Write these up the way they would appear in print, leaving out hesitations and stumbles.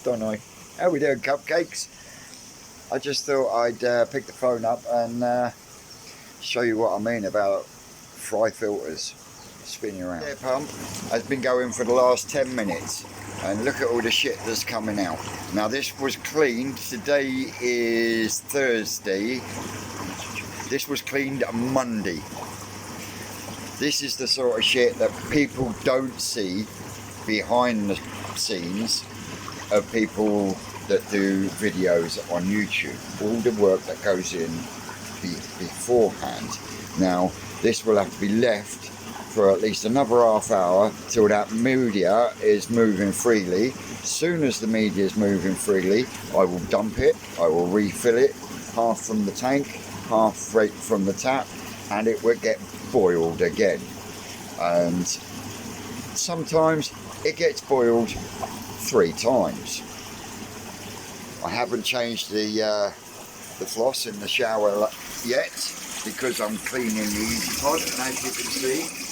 off, don't I? How we doing, cupcakes? I just thought I'd pick the phone up and show you what I mean about fry filters spinning around. Air pump has been going for the last 10 minutes and look at all the shit that's coming out. Now this was cleaned, today is Thursday, this was cleaned Monday. This is the sort of shit that people don't see behind the scenes of people that do videos on YouTube. All the work that goes in beforehand. Now this will have to be left for at least another half hour till that media is moving freely. As soon as the media is moving freely, I will dump it, I will refill it, half from the tank, half straight from the tap, and it will get boiled again. And sometimes it gets boiled 3 times. I haven't changed the floss in the shower yet because I'm cleaning the Easy Pod, and as you can see,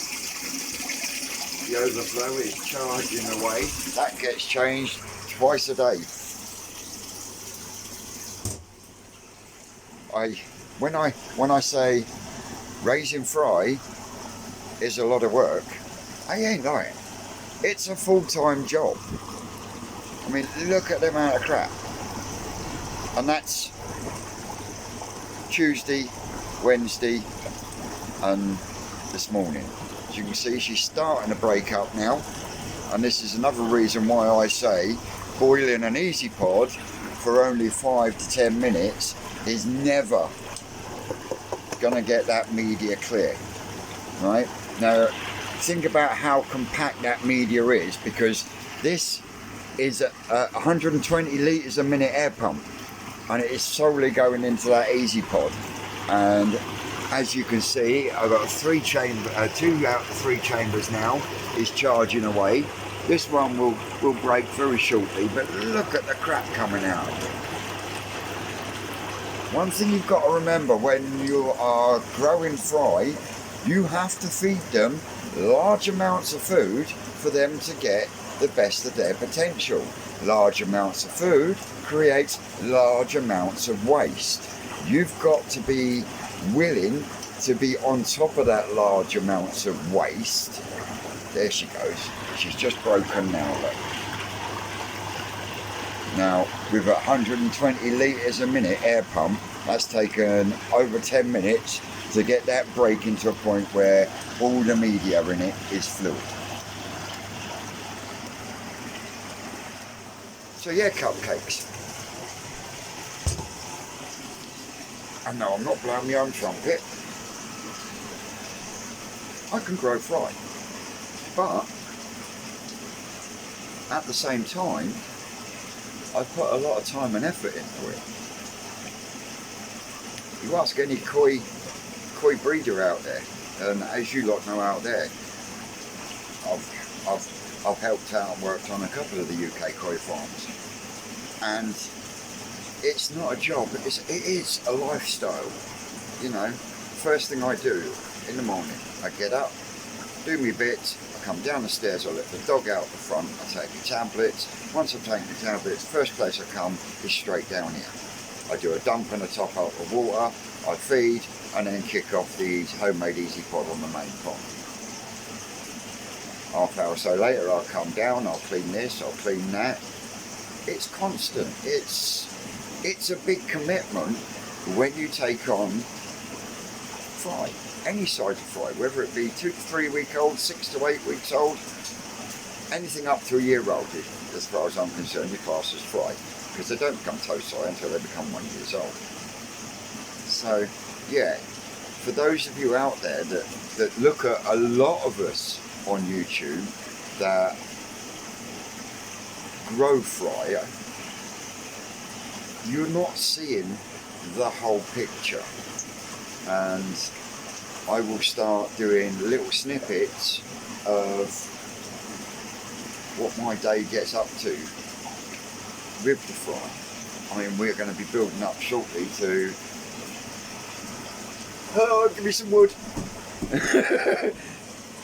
the overflow is charging away. That gets changed twice a day. When I say raising fry is a lot of work, I ain't lying. It's a full-time job. I mean, look at the amount of crap. And that's Tuesday, Wednesday, and this morning. As you can see, she's starting to break up now, and this is another reason why I say boiling an Easy Pod for only 5 to 10 minutes is never gonna get that media clear. Right now, think about how compact that media is, because this is a 120 litres a minute air pump, and it is solely going into that Easy Pod. And as you can see, I've got 2 out of 3 chambers now is charging away. This one will break very shortly, but look at the crap coming out. One thing you've got to remember when you are growing fry, you have to feed them large amounts of food for them to get the best of their potential. Large amounts of food creates large amounts of waste. You've got to be willing to be on top of that large amounts of waste. There she goes. She's just broken now. Look. Now with 120 litres a minute air pump, that's taken over 10 minutes to get that break into a point where all the media in it is fluid. So yeah, cupcakes. And no, I'm not blowing my own trumpet. I can grow fry, but at the same time, I've put a lot of time and effort into it. You ask any koi breeder out there, and as you lot know out there, I've helped out and worked on a couple of the UK koi farms, and it's not a job, it is a lifestyle. You know, first thing I do in the morning, I get up, do my bits, I come down the stairs, I let the dog out the front, I take the tablets. Once I've taken the tablets, first place I come is straight down here. I do a dump and a top out of water, I feed, and then kick off the homemade Easy Pod on the main pond. Half hour or so later I'll come down, I'll clean this, I'll clean that. It's constant. It's a big commitment when you take on fry, any size of fry, whether it be 2 to 3 week old, 6 to 8 weeks old, anything up to a year old, as far as I'm concerned, your class is fry, because they don't become tosai until they become 1 year old. So yeah, for those of you out there that look at a lot of us on YouTube that grow fry, you're not seeing the whole picture. And I will start doing little snippets of what my day gets up to with the fry. I mean, we're going to be building up shortly to... Oh, give me some wood!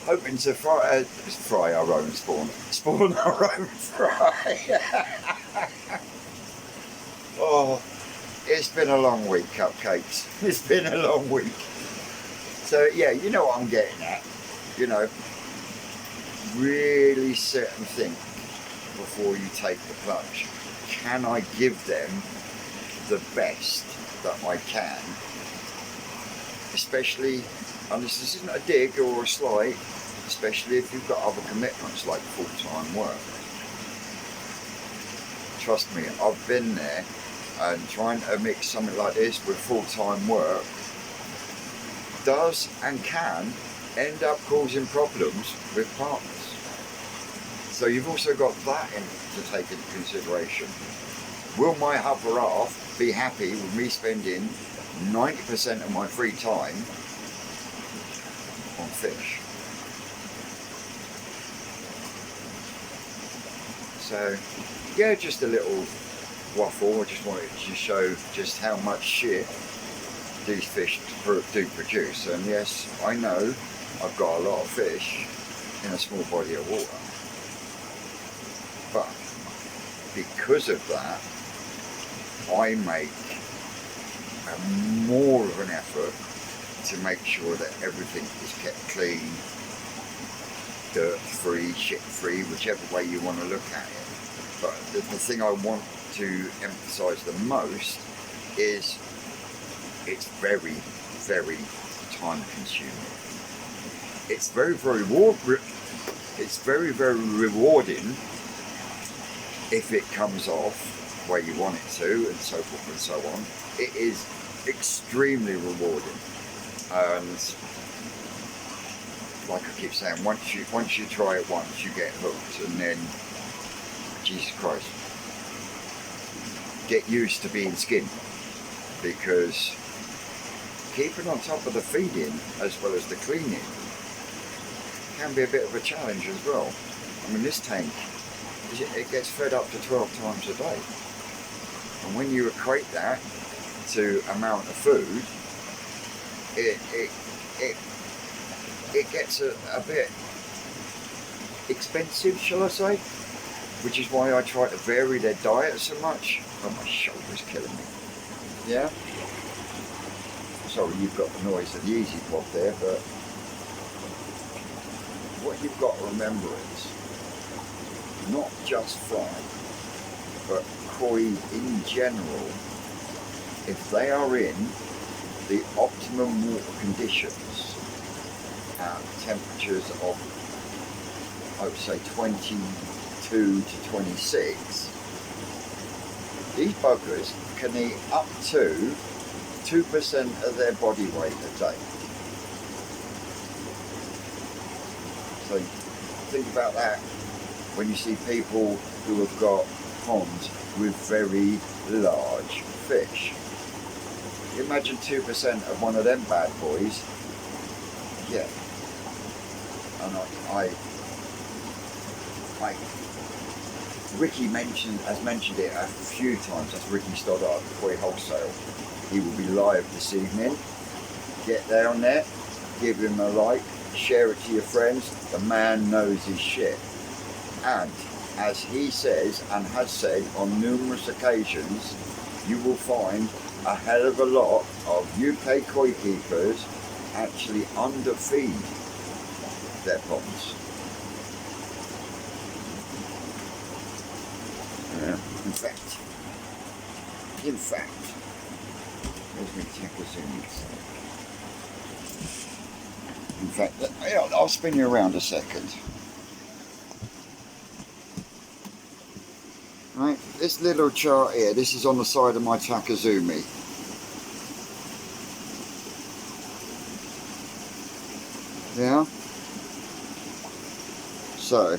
Hoping to fry our own spawn our own fry. Oh, it's been a long week, cupcakes. It's been a long week. So yeah, you know what I'm getting at. You know, really sit and think before you take the plunge. Can I give them the best that I can? Especially, and this isn't a dig or a slight, especially if you've got other commitments like full-time work. Trust me, I've been there, and trying to mix something like this with full-time work does and can end up causing problems with partners. So you've also got that to take into consideration. Will my other half be happy with me spending 90% of my free time on fish? So yeah, just a little waffle. I just wanted to show just how much shit these fish do produce. And yes, I know I've got a lot of fish in a small body of water, but because of that, I make more of an effort to make sure that everything is kept clean, dirt-free, shit-free, whichever way you want to look at it. But the thing I want to emphasise the most is it's very, very time-consuming. It's very, very rewarding if it comes off where you want it to, and so forth and so on. It is extremely rewarding, and like I keep saying, once you try it once, you get hooked, and then Jesus Christ, get used to being skinned, because keeping on top of the feeding as well as the cleaning can be a bit of a challenge as well. I mean, this tank, it gets fed up to 12 times a day. And when you equate that to amount of food, it gets a bit expensive, shall I say? Which is why I try to vary their diet so much. Oh, my shoulder's killing me. Yeah? Sorry, you've got the noise of the Easy Pop there, but what you've got to remember is not just fry, but koi in general, if they are in the optimum water conditions at temperatures of, I would say, 22 to 26, these buggers can eat up to 2% of their body weight a day. So think about that when you see people who have got ponds with very large fish. Imagine 2% of one of them bad boys. Yeah. And Ricky has mentioned it a few times. That's Ricky Stoddart, Koi Wholesale. He will be live this evening. Get down there, give him a like, share it to your friends. The man knows his shit. And as he says and has said on numerous occasions, you will find a hell of a lot of UK koi keepers actually underfeed their ponds. In fact, where's my Takazumi? In fact, I'll spin you around a second. Right, this little chart here, this is on the side of my Takazumi. Yeah? So,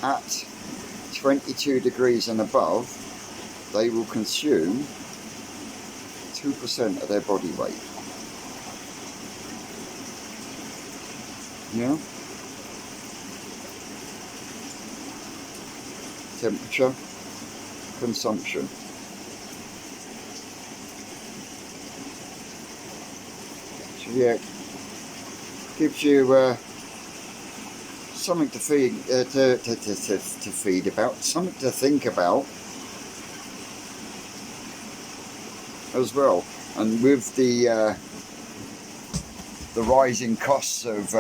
at 22 degrees and above, they will consume 2% of their body weight. Yeah? Temperature, consumption. So yeah, gives you something to feed about, something to think about as well. And with the rising costs of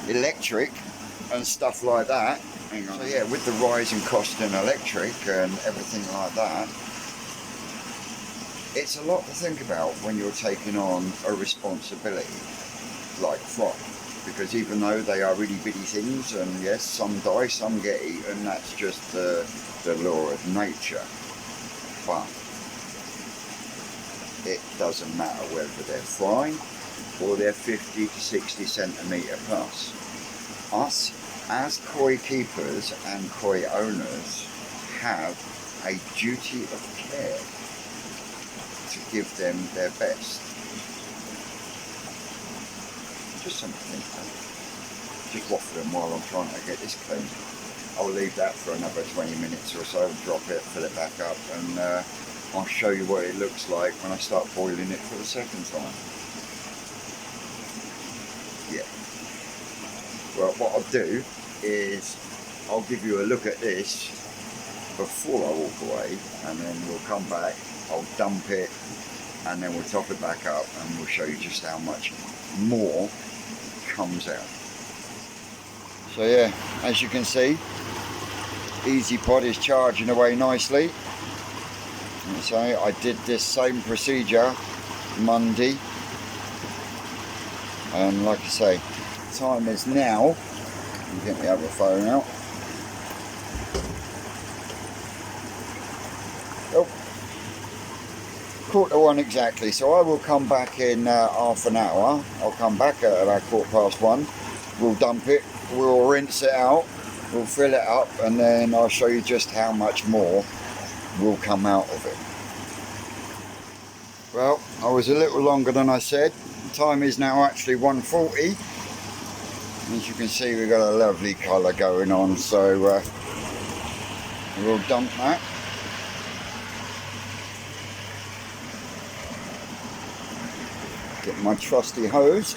electric and stuff like that, so yeah, with the rising cost in electric and everything like that, it's a lot to think about when you're taking on a responsibility like fry. Because even though they are really bitty things, and yes, some die, some get eaten, that's just the law of nature. But it doesn't matter whether they're frying or they're 50 to 60 centimetre plus. Us, as koi keepers and koi owners, have a duty of care to give them their best. Just something to think about. Just waffling while I'm trying to get this clean. I'll leave that for another 20 minutes or so, drop it, fill it back up, and I'll show you what it looks like when I start boiling it for the second time. Yeah. Well, what I'll do is I'll give you a look at this before I walk away, and then we'll come back, I'll dump it, and then we'll top it back up, and we'll show you just how much more comes out. So yeah, as you can see, Easy Pod is charging away nicely. And so I did this same procedure Monday, and like I say, time is now. Let me get the other phone out. Oh, 1:15 exactly. So I will come back in half an hour. I'll come back at about 1:15. We'll dump it, we'll rinse it out, we'll fill it up, and then I'll show you just how much more will come out of it. Well, I was a little longer than I said. The time is now actually 1:40. As you can see, we've got a lovely colour going on, so we'll dump that. Get my trusty hose.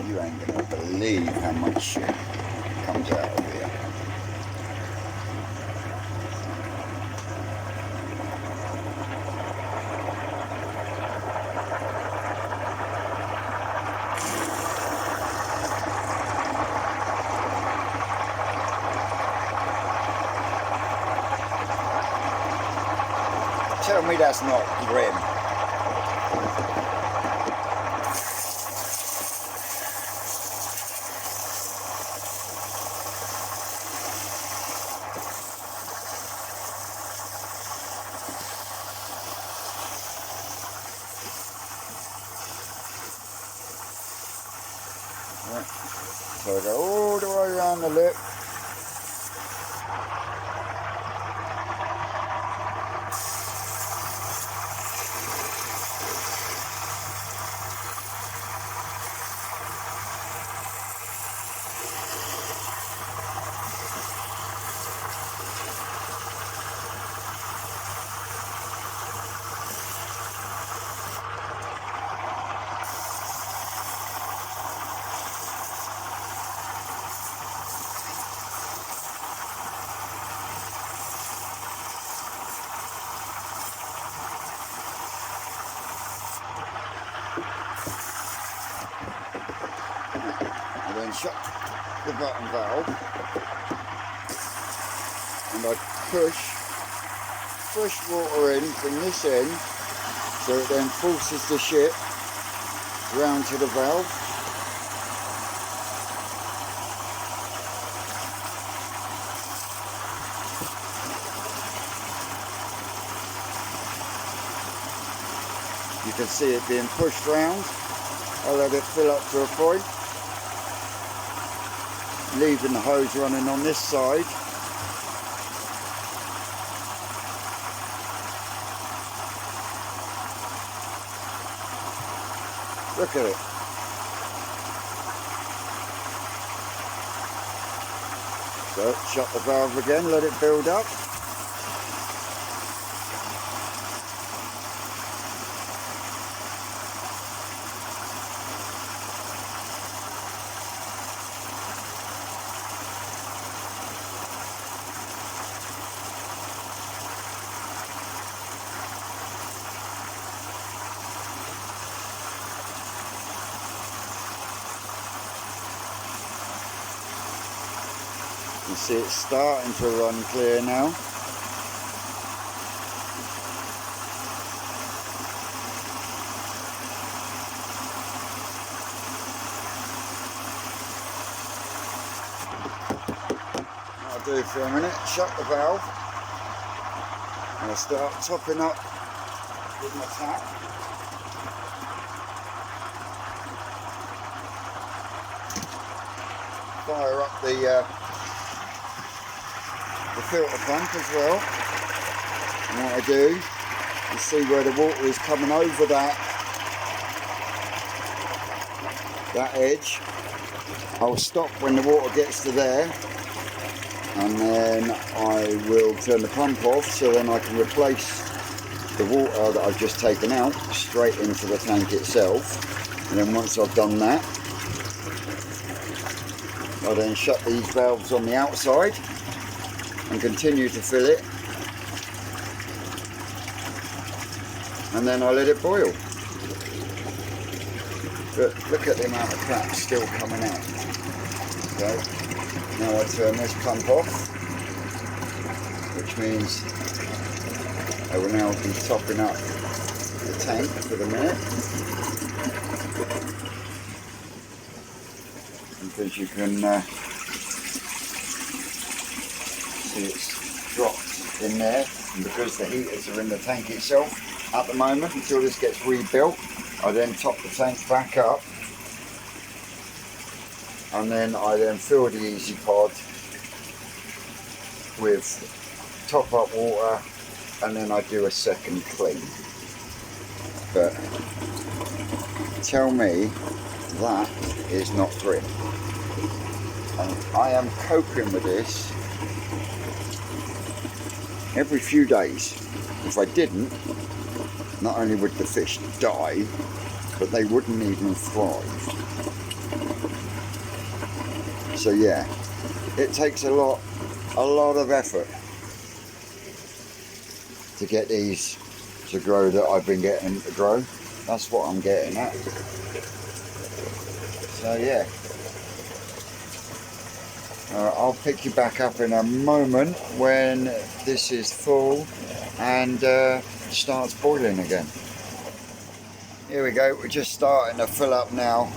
You ain't gonna believe how much shit comes out of here. Tell me that's not grim. Right. So I go all the way around the lip. I then shut the bottom valve and I push fresh water in from this end, so it then forces the ship round to the valve. You can see it being pushed round. I'll let it fill up to a point, leaving the hose running on this side. Look at it. So shut the valve again, let it build up. You see it's starting to run clear now. I'll do for a minute, shut the valve, and I'll start topping up with my tap. Fire up the filter pump as well, and what I do is see where the water is coming over that edge. I'll stop when the water gets to there, and then I will turn the pump off so then I can replace the water that I've just taken out straight into the tank itself. And then once I've done that, I then shut these valves on the outside and continue to fill it, and then I let it boil. But look at the amount of crap still coming out. So now I turn this pump off, which means I will now be topping up the tank for the minute. Because you can see it's dropped in there, and because the heaters are in the tank itself at the moment until this gets rebuilt, I then top the tank back up, and then I then fill the Easy Pod with top up water, and then I do a second clean. But tell me that is not grim. And I am coping with this every few days. If I didn't, not only would the fish die, but they wouldn't even thrive. So yeah, it takes a lot of effort to get these to grow that I've been getting them to grow. That's what I'm getting at. So yeah, I'll pick you back up in a moment when this is full and starts boiling again. Here we go, we're just starting to fill up now.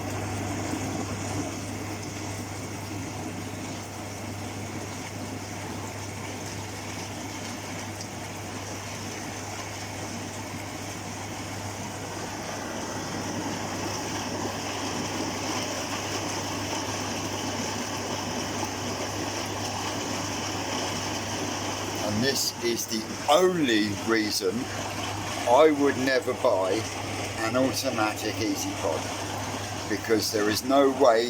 And this is the only reason I would never buy an automatic Easy Pod, because there is no way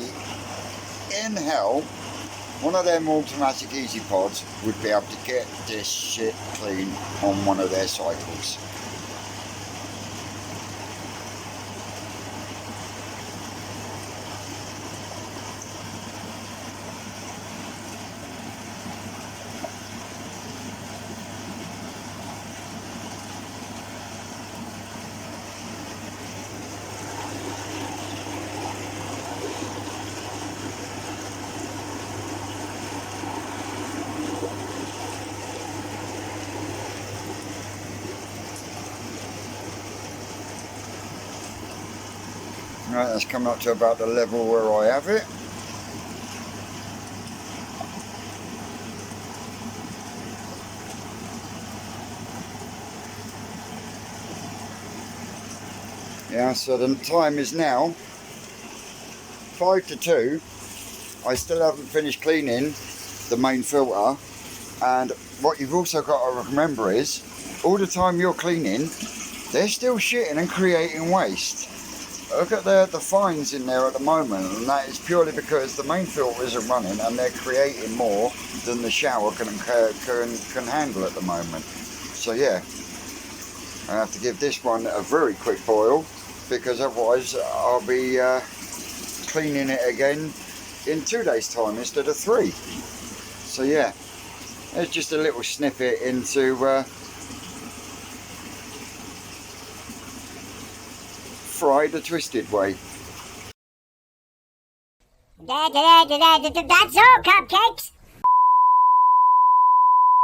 in hell one of them automatic Easy Pods would be able to get this shit clean on one of their cycles. Right, that's coming up to about the level where I have it. Yeah, so the time is now 5 to 2. I still haven't finished cleaning the main filter, and what you've also got to remember is all the time you're cleaning, they're still shitting and creating waste. Look at the fines in there at the moment, and that is purely because the main filter isn't running and they're creating more than the shower can handle at the moment. So yeah, I have to give this one a very quick boil, because otherwise I'll be cleaning it again in 2 days time instead of 3. So yeah, there's just a little snippet into fry the twisted way. That's all, cupcakes.